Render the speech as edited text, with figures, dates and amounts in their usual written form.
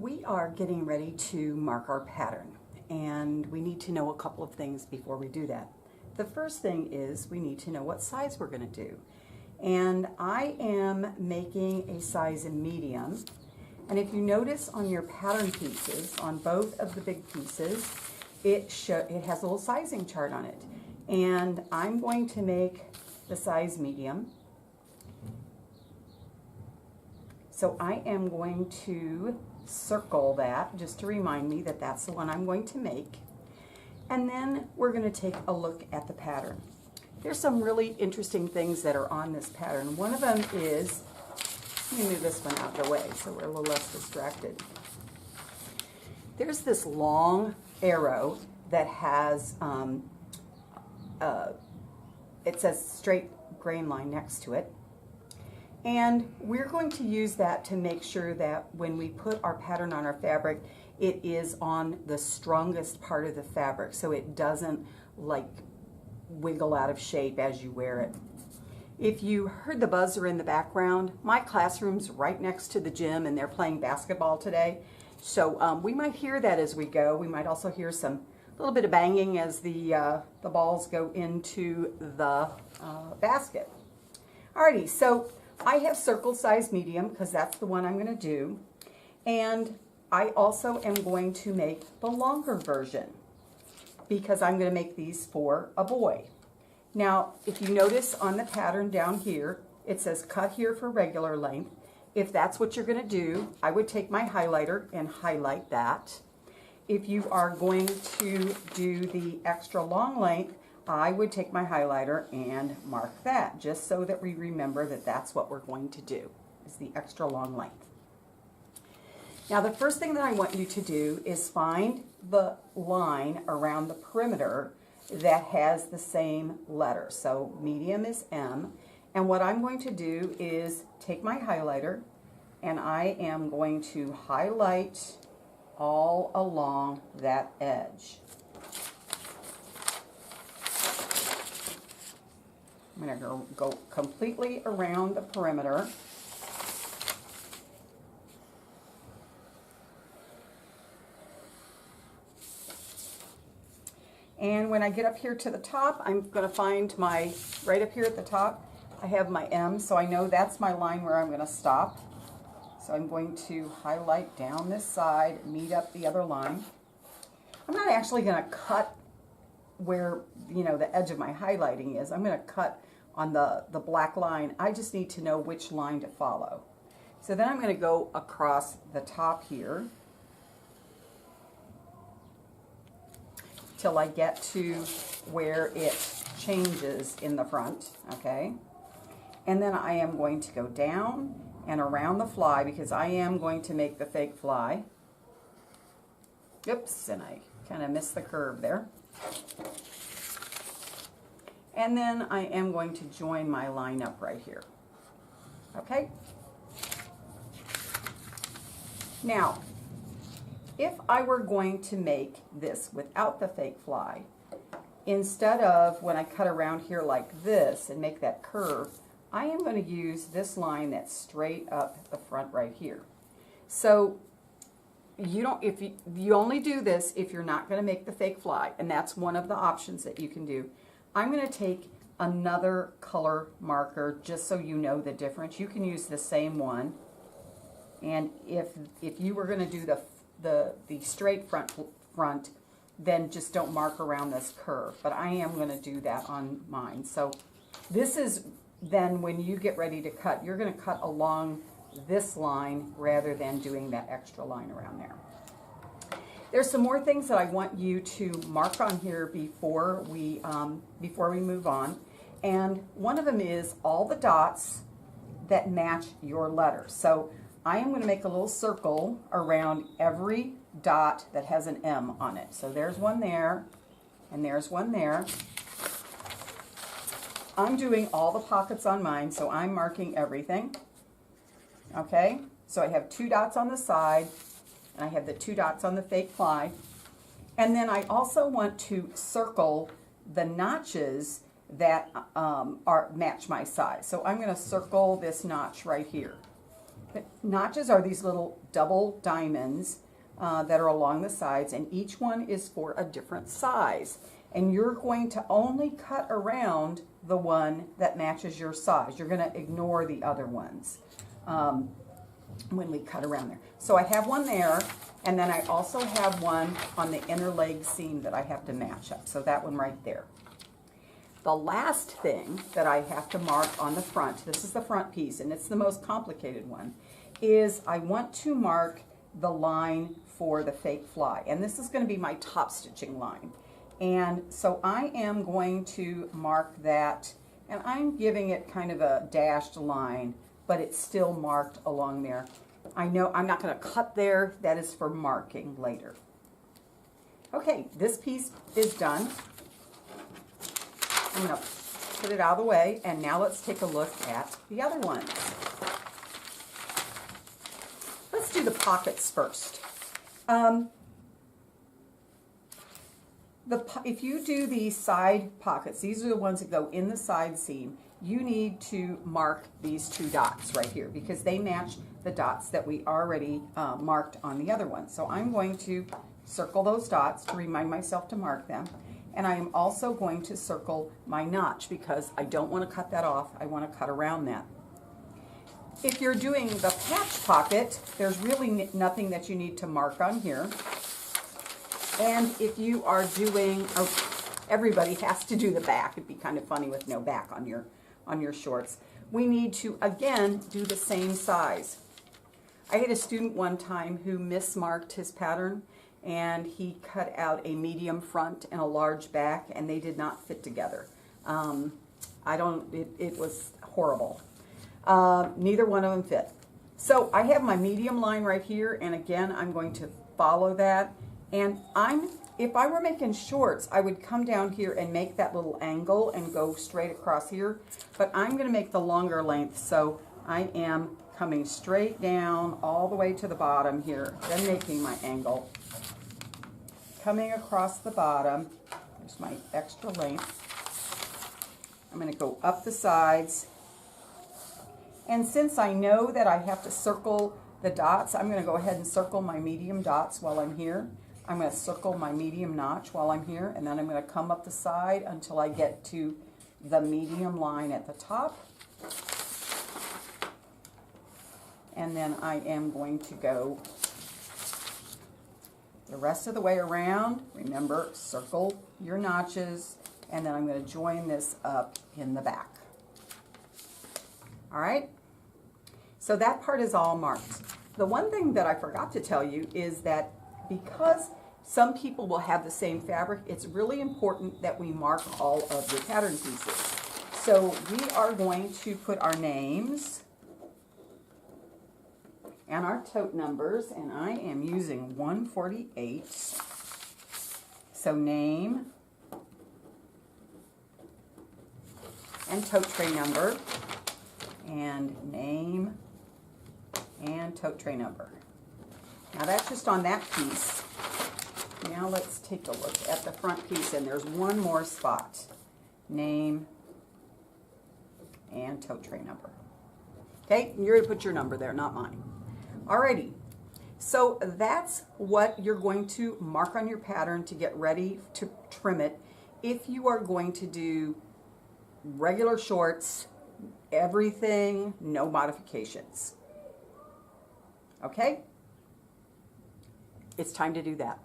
We are getting ready to mark our pattern, and we need to know a couple of things before we do that. The first thing is we need to know what size we're going to do. And I am making a size medium. And if you notice on your pattern pieces, on both of the big pieces, it has a little sizing chart on it. And I'm going to make the size medium. So I am going to circle that just to remind me that that's the one I'm going to make. And then we're going to take a look at the pattern. There's some really interesting things that are on this pattern. One of them is, let me move this one out of the way so we're a little less distracted. There's this long arrow that has, it says straight grain line next to it. And we're going to use that to make sure that when we put our pattern on our fabric, it is on the strongest part of the fabric so it doesn't like wiggle out of shape as you wear it. If you heard the buzzer in the background, my classroom's right next to the gym and they're playing basketball today. So we might hear that as we go. We might also hear a little bit of banging as the balls go into the basket. Alrighty, so I have circle size medium because that's the one I'm going to do. And I also am going to make the longer version because I'm going to make these for a boy. Now, if you notice on the pattern down here, it says cut here for regular length. If that's what you're going to do, I would take my highlighter and highlight that. If you are going to do the extra long length, I would take my highlighter and mark that, just so that we remember that that's what we're going to do, is the extra long length. Now the first thing that I want you to do is find the line around the perimeter that has the same letter. So medium is M, and what I'm going to do is take my highlighter and I am going to highlight all along that edge. I'm going to go completely around the perimeter. And when I get up here to the top, I'm going to find right up here at the top, I have my M, so I know that's my line where I'm going to stop. So I'm going to highlight down this side, meet up the other line. I'm not actually going to cut where, the edge of my highlighting is. I'm going to cut on the black line. I just need to know which line to follow. So then I'm going to go across the top here till I get to where it changes in the front, okay? And then I am going to go down and around the fly because I am going to make the fake fly. Oops, and I kind of missed the curve there. And then I am going to join my line up right here. Okay? Now, if I were going to make this without the fake fly, instead of when I cut around here like this and make that curve, I am going to use this line that's straight up the front right here. So you only do this if you're not going to make the fake fly, and that's one of the options that you can do. I'm going to take another color marker just so you know the difference. You can use the same one, and if you were going to do the straight front, then just don't mark around this curve. But I am going to do that on mine. So this is then when you get ready to cut, you're going to cut along this line rather than doing that extra line around there. There's some more things that I want you to mark on here before we move on. And one of them is all the dots that match your letter. So I am going to make a little circle around every dot that has an M on it. So there's one there, and there's one there. I'm doing all the pockets on mine, so I'm marking everything. Okay, so I have 2 dots on the side, and I have the 2 dots on the fake fly. And then I also want to circle the notches that match my size. So I'm going to circle this notch right here. Notches are these little double diamonds that are along the sides, and each one is for a different size. And you're going to only cut around the one that matches your size. You're going to ignore the other ones when we cut around there. So I have one there, and then I also have one on the inner leg seam that I have to match up. So that one right there. The last thing that I have to mark on the front, this is the front piece, and it's the most complicated one, is I want to mark the line for the fake fly. And this is going to be my top stitching line. And so I am going to mark that, and I'm giving it kind of a dashed line, but it's still marked along there. I know I'm not going to cut there. That is for marking later. Okay, this piece is done. I'm going to put it out of the way, and now let's take a look at the other ones. Let's do the pockets first. If you do the side pockets, these are the ones that go in the side seam, you need to mark these two dots right here because they match the dots that we already marked on the other one. So I'm going to circle those dots to remind myself to mark them. And I am also going to circle my notch because I don't want to cut that off. I want to cut around that. If you're doing the patch pocket, there's really nothing that you need to mark on here. And if you are doing, everybody has to do the back. It'd be kind of funny with no back on your shorts. We need to, again, do the same size. I had a student one time who mismarked his pattern, and he cut out a medium front and a large back, and they did not fit together. It was horrible. Neither one of them fit. So I have my medium line right here, and again, I'm going to follow that. And if I were making shorts, I would come down here and make that little angle and go straight across here. But I'm going to make the longer length, so I am coming straight down all the way to the bottom here, then making my angle. Coming across the bottom, there's my extra length. I'm going to go up the sides. And since I know that I have to circle the dots, I'm going to go ahead and circle my medium dots while I'm here. I'm going to circle my medium notch while I'm here, and then I'm going to come up the side until I get to the medium line at the top. And then I am going to go the rest of the way around. Remember, circle your notches, and then I'm going to join this up in the back. All right? So that part is all marked. The one thing that I forgot to tell you is that because some people will have the same fabric, it's really important that we mark all of your pattern pieces. So we are going to put our names and our tote numbers, and I am using 148. So name and tote tray number, and name and tote tray number. Now that's just on that piece. Now let's take a look at the front piece, and there's one more spot. Name and tote tray number. Okay, you're going to put your number there, not mine. Alrighty, so that's what you're going to mark on your pattern to get ready to trim it. If you are going to do regular shorts, everything, no modifications. Okay? It's time to do that.